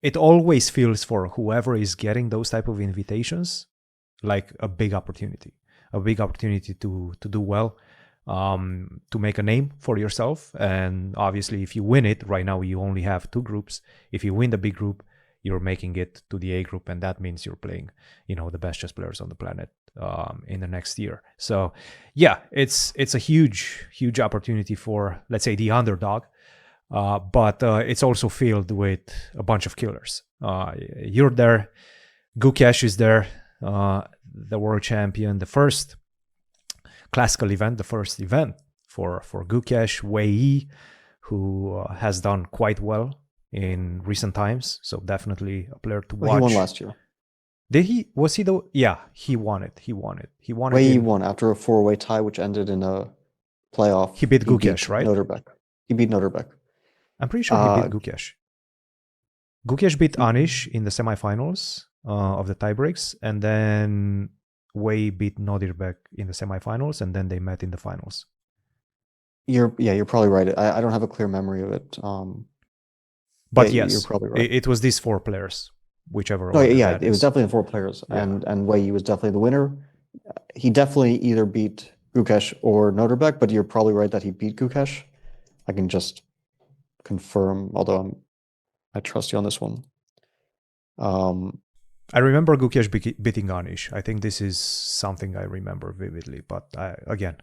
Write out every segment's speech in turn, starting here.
it always feels for whoever is getting those type of invitations like a big opportunity to do well, to make a name for yourself. And obviously, if you win it, right now you only have two groups. If you win the big group, you're making it to the A group, and that means you're playing, the best chess players on the planet in the next year. So, yeah, it's a huge opportunity for, let's say, the underdog. But it's also filled with a bunch of killers. You're there. Gukesh is there, the world champion, the first classical event, the first event for Gukesh, Wei Yi, who has done quite well in recent times. So definitely a player to watch. He won last year. Did he? Was he the? Yeah, he won it. He won it. Wei Yi won after a 4-way tie, which ended in a playoff. He beat Gukesh, right? Noterbeck. He beat Noterbeck. I'm pretty sure he beat Gukesh. Gukesh beat Anish in the semifinals of the tiebreaks, and then Wei beat Nodirbeck in the semifinals, and then they met in the finals. You're probably right. I don't have a clear memory of it. But yes, you're probably right. It was these four players, whichever. Oh yeah, it was definitely the four players, yeah. and Wei Yi was definitely the winner. He definitely either beat Gukesh or Noterbeck, but you're probably right that he beat Gukesh. I can just confirm, although I trust you on this one. I remember Gukesh beating Anish. I think this is something I remember vividly, but again,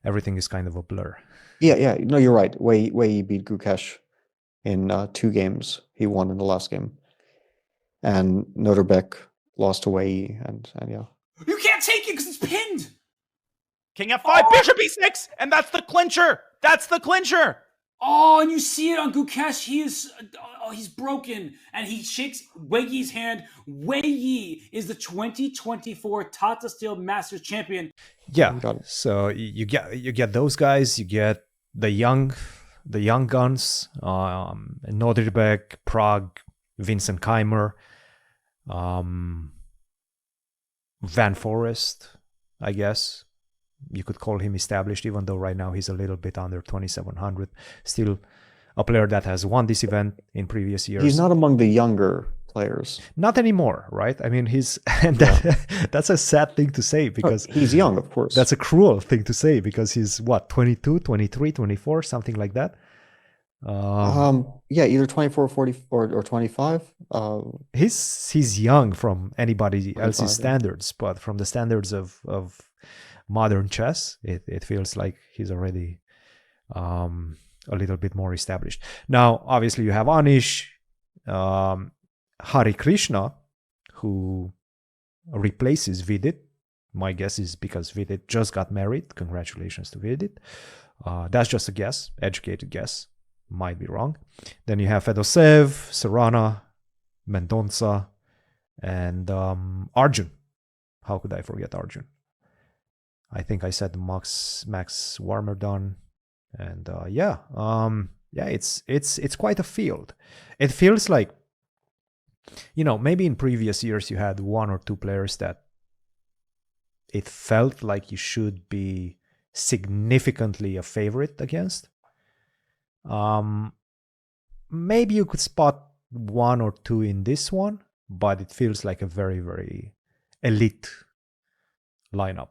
everything is kind of a blur. Yeah. No, you're right. Wei Yi beat Gukesh in 2 games. He won in the last game. And Noterbeck lost to Wei Yi, and yeah. You can't take it because it's pinned! King F5, Bishop E6, and that's the clincher! That's the clincher! Oh, and you see it on Gukesh. He's broken, and he shakes Wei Yi's hand. Wei Yi is the 2024 Tata Steel Masters champion. Yeah, so you get those guys. You get the young guns, Noderbeck, Prague, Vincent Keimer, Van Forest, I guess. You could call him established, even though right now he's a little bit under 2,700. Still a player that has won this event in previous years. He's not among the younger players. Not anymore, right? I mean, that's a sad thing to say because... he's young, of course. That's a cruel thing to say because he's, 22, 23, 24, something like that? Yeah, either 24, 40, or 25. He's young from anybody else's standards, but from the standards of modern chess, it feels like he's already a little bit more established. Now, obviously, you have Anish, Hari Krishna, who replaces Vidit. My guess is because Vidit just got married. Congratulations to Vidit. That's just a guess, educated guess. Might be wrong. Then you have Fedosev, Serrana, Mendonça, and Arjun. How could I forget Arjun? I think I said Max Warmerdon, and it's quite a field. It feels like, maybe in previous years you had 1 or 2 players that it felt like you should be significantly a favorite against. Maybe you could spot 1 or 2 in this one, but it feels like a very, very elite lineup.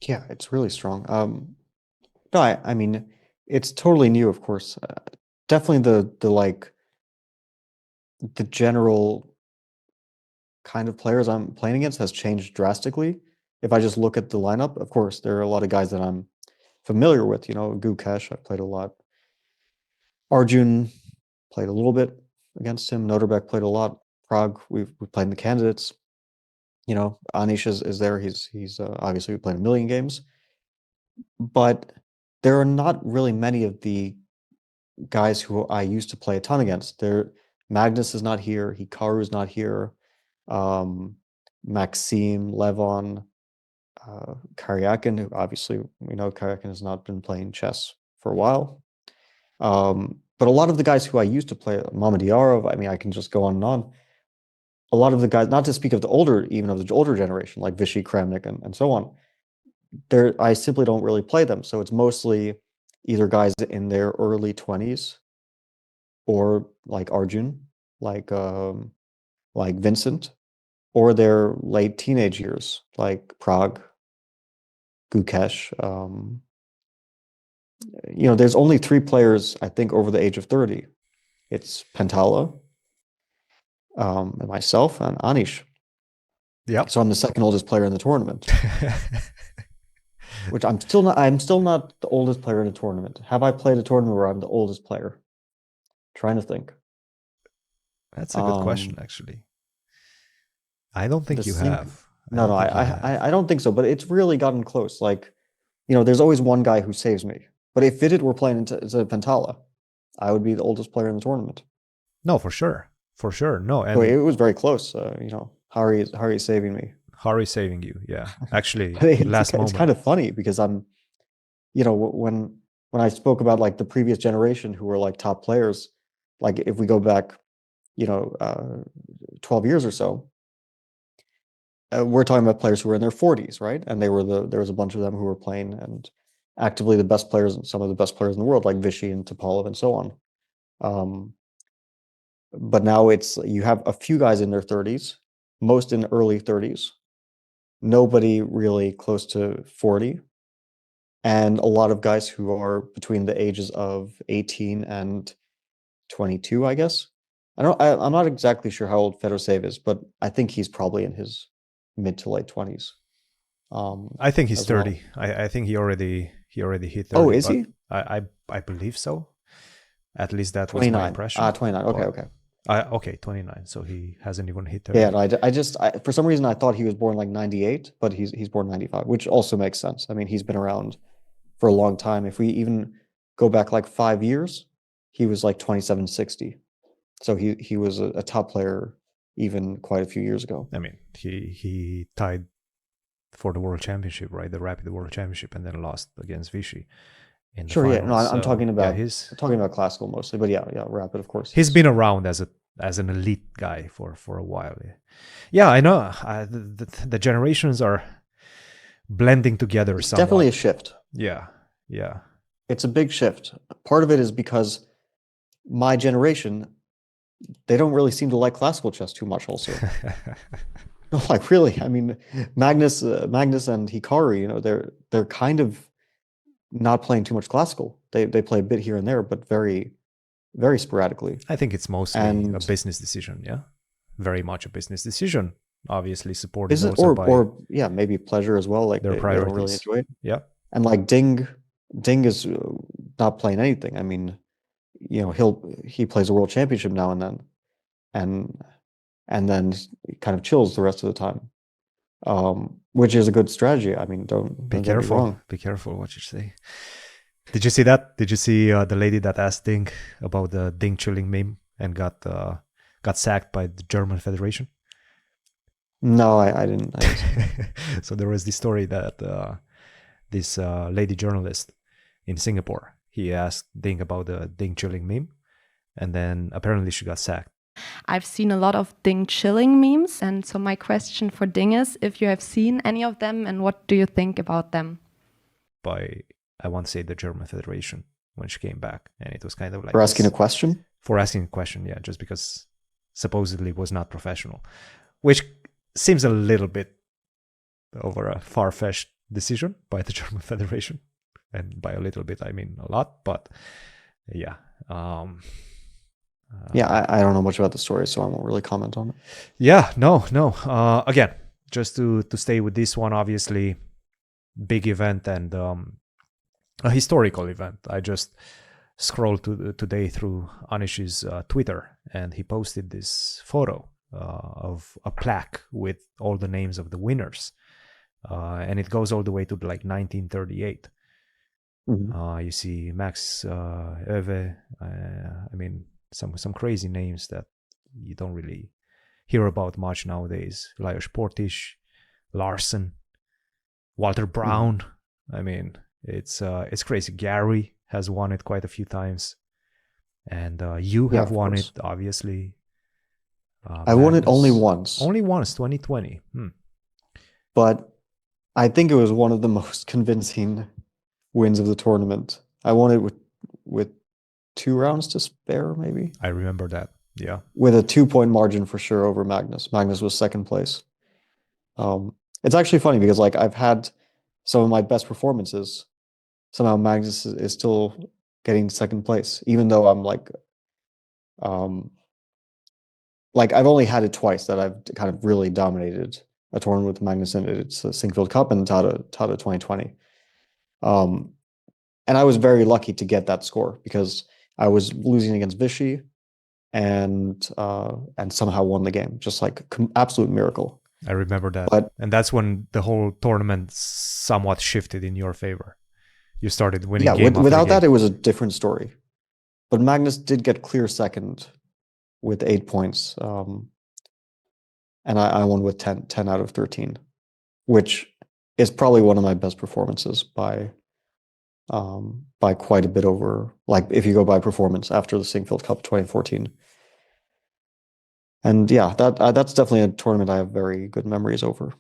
Yeah, it's really strong. No, I mean, it's totally new, of course. Definitely the general kind of players I'm playing against has changed drastically. If I just look at the lineup, of course, there are a lot of guys that I'm familiar with. Gukesh, I played a lot. Arjun, played a little bit against him. Noterbeck played a lot. Prague, we've played in the candidates. Anish is there. He's obviously played a million games, but there are not really many of the guys who I used to play a ton against. Magnus is not here. Hikaru is not here. Maxime, Levon, Karyakin, who obviously we know Karyakin has not been playing chess for a while. But a lot of the guys who I used to play, Mamedyarov, I mean, I can just go on and on. A lot of the guys, not to speak of the older generation, like Vishy, Kramnik, and so on, I simply don't really play them. So it's mostly either guys in their early 20s or like Arjun, like Vincent, or their late teenage years, like Prague, Gukesh. There's only 3 players, I think, over the age of 30. It's Pantala, and myself, and Anish. Yep. So I'm the second oldest player in the tournament, which I'm still not the oldest player in a tournament. Have I played a tournament where I'm the oldest player? Trying to think. That's a good question, actually. I don't think you This thing- have. No, I don't think so, but it's really gotten close. Like, there's always one guy who saves me. But if Fitted were playing into Pantala, I would be the oldest player in the tournament. No, for sure. For sure. No. So And it was very close. Harry is saving me. Harry saving you. Yeah. Actually, But last moment. it's kind of funny because I'm, when I spoke about like the previous generation who were like top players, like if we go back, 12 years or so, we're talking about players who were in their 40s, right? And there was a bunch of them who were playing and actively the best players, some of the best players in the world, like Vichy and Topalov and so on. But now you have a few guys in their 30s, most in early 30s, nobody really close to 40, and a lot of guys who are between the ages of 18 and 22, I guess. I'm not exactly sure how old Fedoseev is, but I think he's probably in his mid to late 20s. I think he's as well. 30. I think he already hit 30. Oh, is but he? I believe so. At least that was my 29. impression. 29. Okay, Or- okay. Okay, 29. So he hasn't even hit 30. Yeah, no, for some reason I thought he was born like 98, but he's born 95, which also makes sense. I mean, he's been around for a long time. If we even go back like 5 years, he was like 2760. So he was a top player even quite a few years ago. I mean, he tied for the World Championship, right? The Rapid World Championship, and then lost against Vichy in the Sure, finals. yeah. No, I'm So, talking about yeah, he's classical mostly, but yeah, Rapid, of course. he's been around as an elite guy for a while. Yeah, I know. The generations are blending together It's somewhat. definitely a shift. Yeah. It's a big shift. Part of it is because my generation, they don't really seem to like classical chess too much also. No, like really. I mean, Magnus and Hikaru, they're kind of not playing too much classical. They play a bit here and there, but very, very sporadically. I think it's mostly And- a business decision. Yeah, very much a business decision. Obviously supported Is it also by yeah, maybe pleasure as well. Like their they don't really priorities. enjoy it. Yeah. And like Ding is not playing anything. I mean, he plays a world championship now and then, and then he kind of chills the rest of the time, which is a good strategy. I mean, don't Be get me careful. wrong. Be careful what you say. Did you see that? Did you see the lady that asked Ding about the Ding chilling meme and got sacked by the German Federation? No, I didn't. So there was this story that this lady journalist in Singapore, he asked Ding about the Ding chilling meme, and then apparently she got sacked. I've seen a lot of Ding chilling memes, and so my question for Ding is if you have seen any of them and what do you think about them? By, I want to say, the German Federation when she came back, and it was kind of like For asking a question? For asking a question, yeah, just because supposedly it was not professional, which seems a little bit over a far-fetched decision by the German Federation, and by a little bit I mean a lot, but yeah. Yeah, I don't know much about the story, so I won't really comment on it. Yeah, no. Again, just to stay with this one, obviously, big event and a historical event. I just scrolled today through Anish's Twitter, and he posted this photo of a plaque with all the names of the winners, and it goes all the way to like 1938. Mhm. You see Max Öwe, I mean, some crazy names that you don't really hear about much nowadays. Lajos Portis, Larsen, Walter Brown. I mean, it's crazy. Gary has won it quite a few times, and you Yeah, have of won course. it, obviously. I won it only Magnus. once, Only once, 2020. but I think it was one of the most convincing wins of the tournament. I won it with 2 rounds to spare, maybe, I remember that. Yeah. with a 2-point margin for sure over Magnus. Magnus was second place. It's actually funny because like I've had some of my best performances. Somehow Magnus is still getting second place, even though I'm like I've only had it twice that I've kind of really dominated a tournament with Magnus in it. It's the Sinkfield Cup and Tata 2020. And I was very lucky to get that score because I was losing against Vichy and somehow won the game. Just like absolute miracle. I remember that. But and that's when the whole tournament somewhat shifted in your favor. You started winning yeah, game after without game. that, it was a different story. But Magnus did get clear second with 8 points. And I won with 10 out of 13, which is probably one of my best performances by quite a bit over, like if you go by performance after the Sinkfield Cup 2014. And yeah, that's definitely a tournament I have very good memories over.